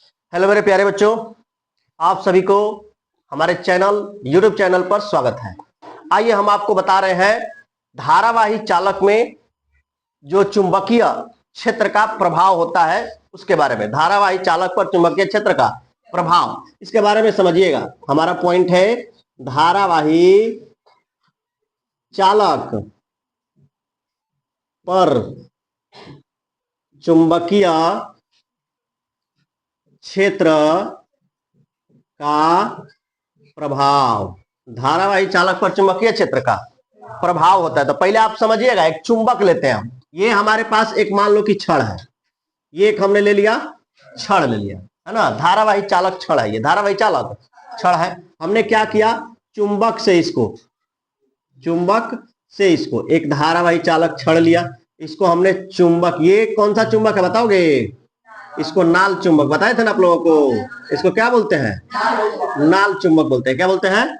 Hello मेरे प्यारे बच्चों, आप सभी को हमारे यूट्यूब चैनल पर स्वागत है। आइए हम आपको बता रहे हैं धारावाही चालक में जो चुंबकीय क्षेत्र का प्रभाव होता है उसके बारे में। धारावाही चालक पर चुंबकीय क्षेत्र का प्रभाव, इसके बारे में समझिएगा। हमारा पॉइंट है धारावाही चालक पर चुंबकीय क्षेत्र का प्रभाव। धारावाही चालक पर चुंबकीय क्षेत्र का प्रभाव होता है। तो पहले आप समझिएगा, एक चुंबक लेते हैं हम। ये हमारे पास एक मान लो कि छड़ है, ये एक हमने ले लिया, छड़ ले लिया, है ना। धारावाही चालक छड़ है, ये धारावाही चालक छड़ है। हमने क्या किया, चुंबक से इसको एक धारावाही चालक छड़ लिया, इसको हमने चुंबक, ये कौन सा चुंबक है बताओगे? इसको नाल चुंबक बताए थे ना आप लोगों को। इसको क्या बोलते हैं? नाल चुंबक बोलते हैं। क्या बोलते हैं?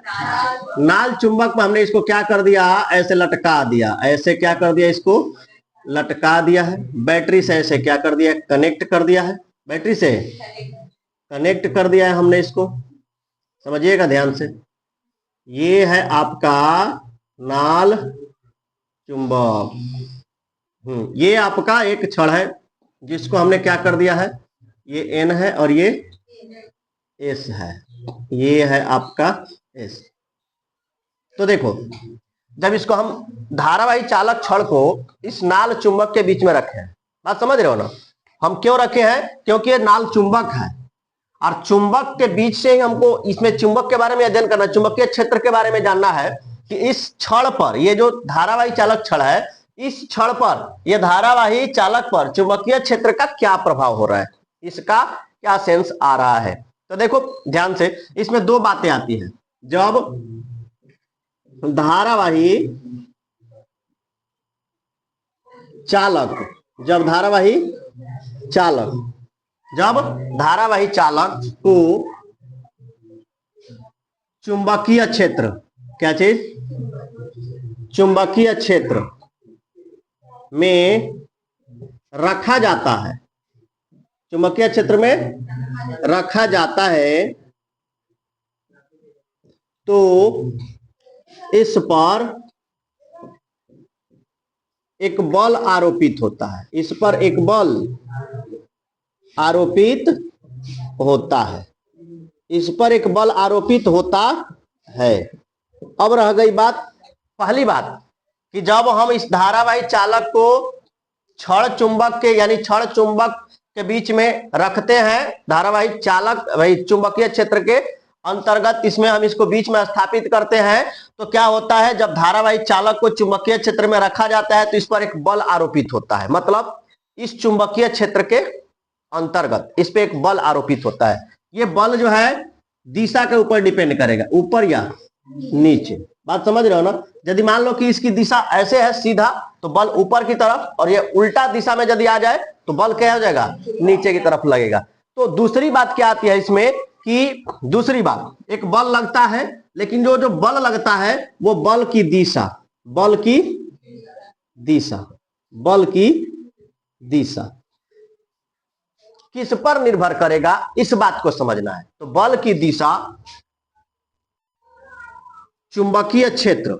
नाल चुंबक में हमने इसको क्या कर दिया, ऐसे लटका दिया। ऐसे क्या कर दिया, इसको लटका दिया है। बैटरी से ऐसे क्या कर दिया, कनेक्ट कर दिया है। बैटरी से कनेक्ट कर दिया है हमने इसको। समझिएगा ध्यान से, ये है आपका नाल चुंबक। ये आपका एक छड़ है जिसको हमने क्या कर दिया है, ये N है और ये S है, ये है आपका S। तो देखो, जब इसको हम धारावाही चालक छड़ को इस नाल चुंबक के बीच में रखे हैं, बात समझ रहे हो ना। हम क्यों रखे हैं? क्योंकि ये नाल चुंबक है और चुंबक के बीच से ही हमको इसमें चुंबक के बारे में अध्ययन करना, चुंबकीय क्षेत्र के बारे में जानना है कि इस छड़ पर, ये जो धारावाही चालक छड़ है, इस छड़ पर, यह धारावाही चालक पर चुंबकीय क्षेत्र का क्या प्रभाव हो रहा है, इसका क्या सेंस आ रहा है। तो देखो ध्यान से, इसमें दो बातें आती हैं। जब धारावाही चालक को चुंबकीय क्षेत्र, क्या चीज, चुंबकीय क्षेत्र में रखा जाता है, चुंबकीय क्षेत्र में रखा जाता है, तो इस पर एक बल आरोपित होता है। इस पर एक बल आरोपित होता है, इस पर एक बल आरोपित होता है। अब रह गई बात, पहली बात, कि जब हम इस धारावाही चालक को छड़ चुंबक के, यानी छड़ चुंबक के बीच में रखते हैं, धारावाही चालक वही चुंबकीय क्षेत्र के अंतर्गत इसमें हम इसको बीच में स्थापित करते हैं, तो क्या होता है, जब धारावाही चालक को चुंबकीय क्षेत्र में रखा जाता है तो इस पर एक बल आरोपित होता है। मतलब इस चुंबकीय क्षेत्र के अंतर्गत इस पे एक बल आरोपित होता है। ये बल जो है दिशा के ऊपर डिपेंड करेगा, ऊपर या नीचे। बात समझ रहे हो ना। यदि मान लो कि इसकी दिशा ऐसे है सीधा, तो बल ऊपर की तरफ, और ये उल्टा दिशा में यदि आ जाए तो बल क्या हो जाएगा, नीचे की तरफ लगेगा। तो दूसरी बात क्या आती है इसमें, कि दूसरी बात, एक बल लगता है, लेकिन जो बल लगता है वो बल की दिशा किस पर निर्भर करेगा, इस बात को समझना है। तो बल की दिशा, चुंबकीय क्षेत्र,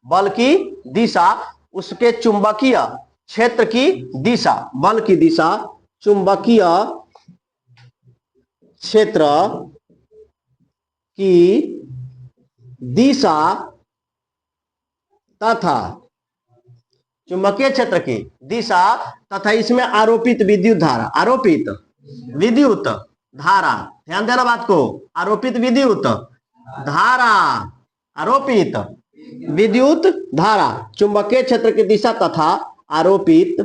बल की दिशा उसके चुंबकीय क्षेत्र की दिशा, बल की दिशा चुंबकीय क्षेत्र की दिशा तथा चुंबकीय क्षेत्र की दिशा तथा इसमें आरोपित विद्युत धारा, आरोपित विद्युत धारा, ध्यान देना बात को, आरोपित विद्युत धारा, आरोपित विद्युत धारा, चुंबकीय क्षेत्र की दिशा तथा आरोपित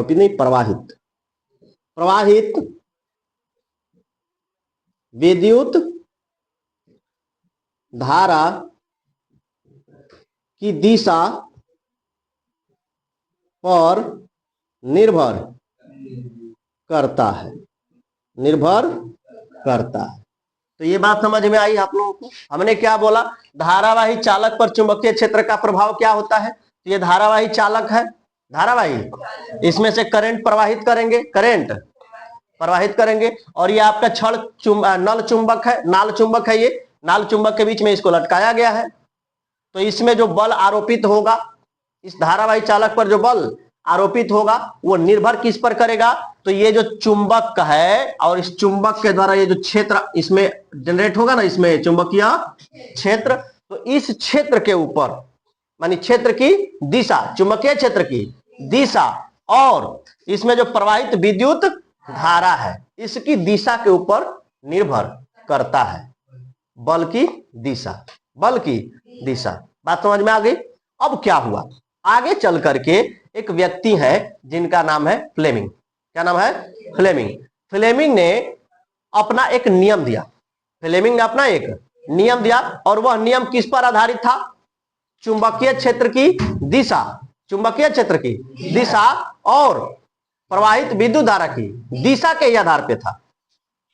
नहीं, प्रवाहित विद्युत धारा की दिशा पर निर्भर करता है, तो ये बात समझ में आई आप लोगों को। हमने क्या बोला, धारावाही चालक पर चुंबकीय क्षेत्र का प्रभाव क्या होता है। तो ये धारावाही चालक है, धारावाही, इसमें से करंट प्रवाहित करेंगे, करंट प्रवाहित करेंगे। और ये आपका नल चुंबक है, नाल चुंबक है। ये नाल चुंबक के बीच में इसको लटकाया गया है। तो इसमें जो बल आरोपित होगा, इस धारावाही चालक पर जो बल आरोपित होगा वो निर्भर किस पर करेगा? तो ये जो चुंबक है और इस चुंबक के द्वारा ये जो क्षेत्र इसमें जनरेट होगा ना, इसमें चुंबकीय क्षेत्र, तो इस क्षेत्र के ऊपर मानी क्षेत्र की दिशा, चुंबकीय क्षेत्र की दिशा और इसमें जो प्रवाहित विद्युत धारा है इसकी दिशा के ऊपर निर्भर करता है बल की दिशा। बल की दिशा, बात समझ में आ गई? अब क्या हुआ, आगे चल करके एक व्यक्ति है जिनका नाम है फ्लेमिंग। क्या नाम है? फ्लेमिंग। फ्लेमिंग ने अपना एक नियम दिया। फ्लेमिंग ने अपना एक नियम दिया और वह नियम किस पर आधारित था? चुंबकीय क्षेत्र की दिशा, चुंबकीय क्षेत्र की दिशा और प्रवाहित विद्युत धारा की दिशा के आधार पे था।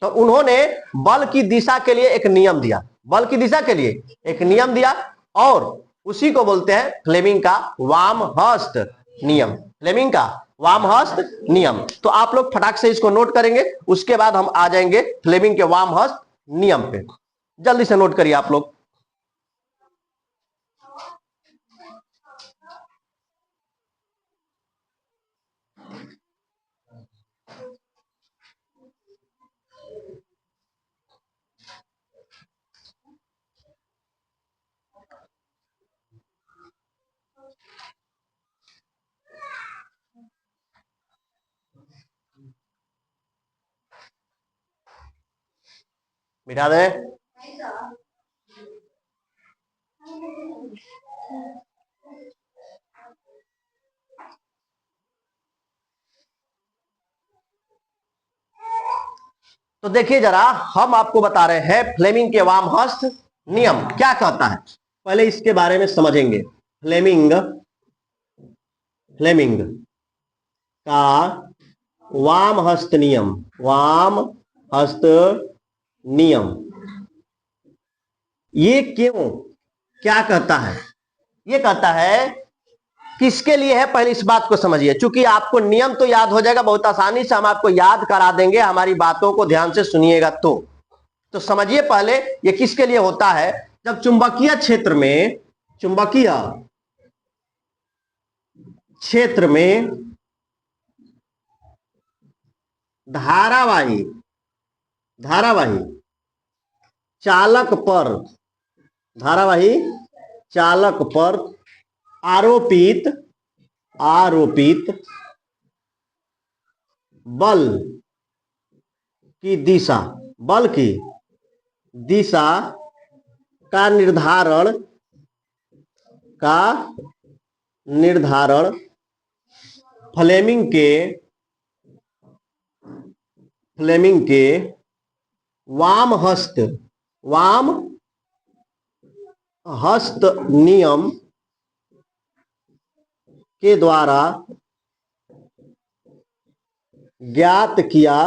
तो उन्होंने बल की दिशा के लिए एक नियम दिया, बल की दिशा के लिए एक नियम दिया और उसी को बोलते हैं फ्लेमिंग का वाम हस्त नियम। फ्लेमिंग का वाम हस्त नियम। तो आप लोग फटाक से इसको नोट करेंगे, उसके बाद हम आ जाएंगे फ्लेमिंग के वाम हस्त नियम पे। जल्दी से नोट करिए आप लोग। मिटा दें। तो देखिए जरा, हम आपको बता रहे हैं फ्लेमिंग के वाम हस्त नियम क्या कहता है। पहले इसके बारे में समझेंगे। फ्लेमिंग का वाम हस्त नियम, वाम हस्त नियम ये क्यों, क्या कहता है? ये कहता है किसके लिए है, पहले इस बात को समझिए। चूंकि आपको नियम तो याद हो जाएगा, बहुत आसानी से हम आपको याद करा देंगे, हमारी बातों को ध्यान से सुनिएगा। तो समझिए पहले ये किसके लिए होता है। जब चुंबकीय क्षेत्र में, चुंबकीय क्षेत्र में धारावाही चालक पर, धारावाही चालक पर आरोपित बल की दिशा, बल की दिशा का निर्धारण फ्लेमिंग के वाम हस्त नियम के द्वारा ज्ञात किया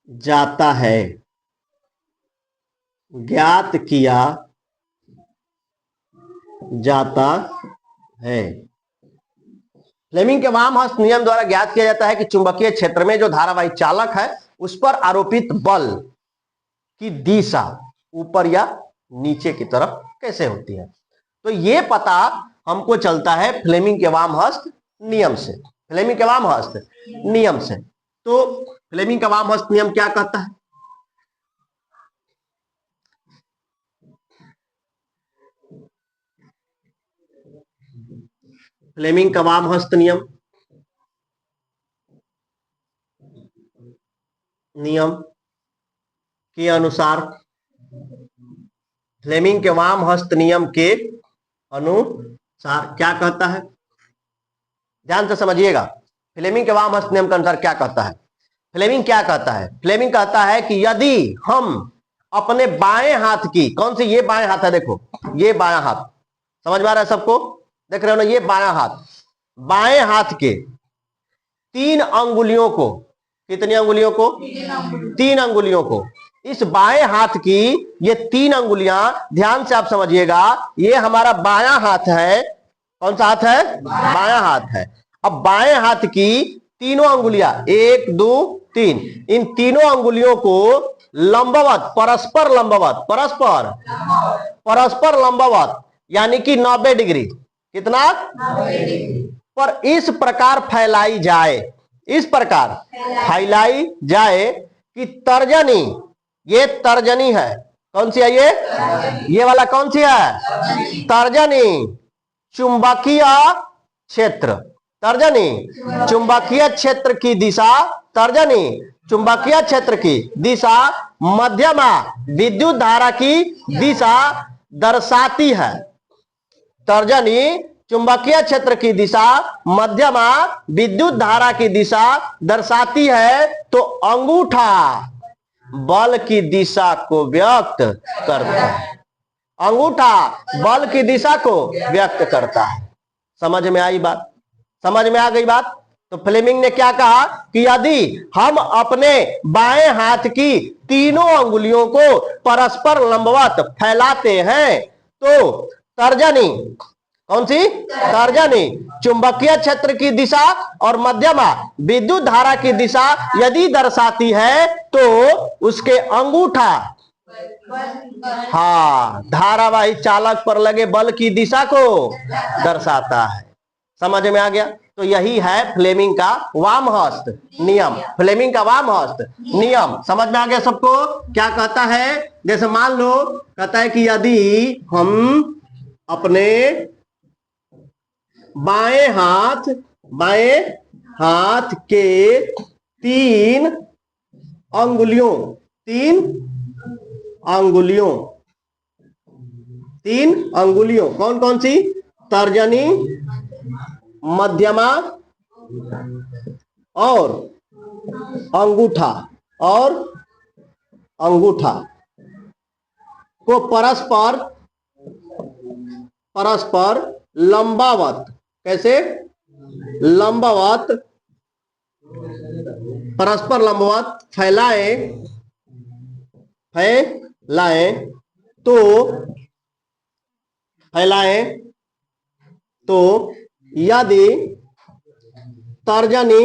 जाता है, ज्ञात किया जाता है। फ्लेमिंग के वाम हस्त नियम द्वारा ज्ञात किया जाता है कि चुंबकीय क्षेत्र में जो धारावाही चालक है उस पर आरोपित बल की दिशा ऊपर या नीचे की तरफ कैसे होती है। तो ये पता हमको चलता है फ्लेमिंग के वाम हस्त नियम से, फ्लेमिंग के वाम हस्त नियम से। तो फ्लेमिंग का वाम हस्त नियम क्या कहता है? फ्लेमिंग का वाम हस्त नियम के अनुसार, फ्लेमिंग के वाम हस्त नियम के अनुसार क्या कहता है? ध्यान से समझिएगा। फ्लेमिंग के वाम हस्त नियम के अनुसार क्या कहता है? फ्लेमिंग क्या कहता है? फ्लेमिंग कहता है कि यदि हम अपने बाएं हाथ की, कौन सी, ये बाएं हाथ है, देखो ये बायां हाथ, समझ में आ रहा है सबको? देख रहे हो ना, ये बायां हाथ, बाएं हाथ के 3 अंगुलियों को, कितनी अंगुलियों को? 3 अंगुलियों को, इस बाएं हाथ की ये 3 अंगुलियां, ध्यान से आप समझिएगा, ये हमारा बायां हाथ है। कौन सा हाथ है? बायां हाथ है। अब बाएं हाथ की तीनों अंगुलियां, 1 2 3। इन तीनों अंगुलियों को लंबवत, परस्पर लंबवत, परस्पर लंबवत यानी कि 90 डिग्री, कितना 90 डिग्री पर इस प्रकार फैलाई जाए, इस प्रकार फैलाई जाए कि तर्जनी, ये तर्जनी है, कौन सी है ये वाला कौन सी है, तर्जनी चुंबकीय क्षेत्र, तर्जनी चुंबकीय क्षेत्र की दिशा, तर्जनी चुंबकीय क्षेत्र की दिशा मध्यमा विद्युत धारा की दिशा दर्शाती है। तर्जनी चुंबकीय क्षेत्र की दिशा मध्यमा विद्युत धारा की दिशा दर्शाती है, तो अंगूठा बल की दिशा को व्यक्त करता है, अंगूठा बल की दिशा को व्यक्त करता है। समझ में आई बात, समझ में आ गई बात। तो फ्लेमिंग ने क्या कहा कि यदि हम अपने बाएं हाथ की तीनों अंगुलियों को परस्पर लंबवत फैलाते हैं तो तर्जनी, कौन सी, तर्जनी चुंबकीय क्षेत्र की दिशा और मध्यमा विद्युत धारा की दिशा यदि दर्शाती है तो उसके अंगूठा, हाँ, धारावाही चालक पर लगे बल की दिशा को दर्शाता है। समझ में आ गया। तो यही है फ्लेमिंग का वाम हस्त नियम, फ्लेमिंग का वाम हस्त नियम। समझ में आ गया सबको। क्या कहता है, जैसे मान लो कहता है कि यदि हम अपने बाएं हाथ के तीन अंगुलियों कौन कौन सी, तर्जनी, मध्यमा और अंगूठा को परस्पर लंबावत, कैसे लंबावत, परस्पर लंबावत फैलाएं तो यदि तर्जनी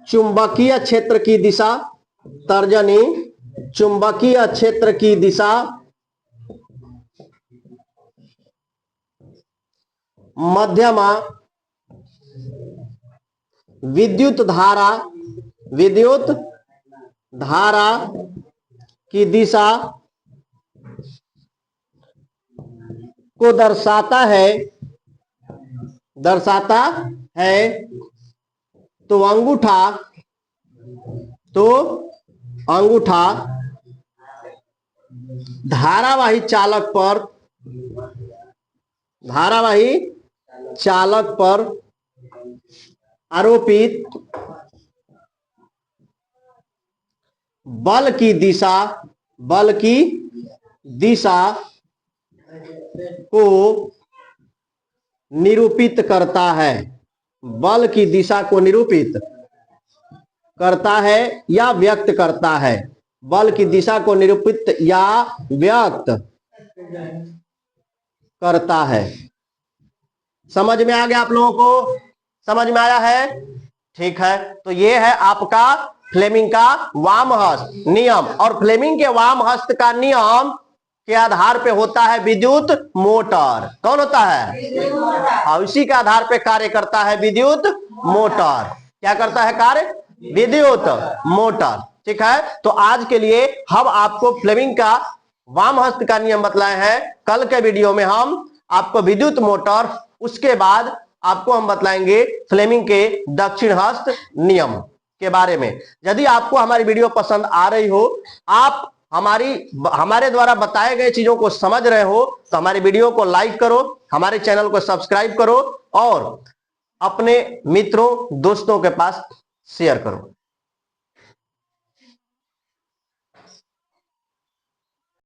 चुंबकीय क्षेत्र की दिशा, तर्जनी चुंबकीय क्षेत्र की दिशा मध्यमा विद्युत धारा की दिशा को दर्शाता है तो अंगूठा धारावाही चालक पर आरोपित बल की दिशा को निरूपित करता है, बल की दिशा को निरूपित करता है या व्यक्त करता है, बल की दिशा को निरूपित या व्यक्त करता है। समझ में आ गया आप लोगों को, समझ में आया है, ठीक है। तो ये है आपका फ्लेमिंग का वाम हस्त नियम, और फ्लेमिंग के वाम हस्त का नियम के आधार पे होता है विद्युत मोटर। कौन होता है, और इसी के आधार पे कार्य करता है विद्युत मोटर। क्या करता है कार्य, विद्युत मोटर, ठीक है। तो आज के लिए हम आपको फ्लेमिंग का वाम हस्त का नियम बतलाए हैं। कल के वीडियो में हम आपको विद्युत मोटर, उसके बाद आपको हम बतलाएंगे फ्लेमिंग के दक्षिण हस्त नियम के बारे में। यदि आपको हमारी वीडियो पसंद आ रही हो, आप हमारे द्वारा बताए गए चीजों को समझ रहे हो, तो हमारी वीडियो को लाइक करो, हमारे चैनल को सब्सक्राइब करो और अपने मित्रों दोस्तों के पास शेयर करो।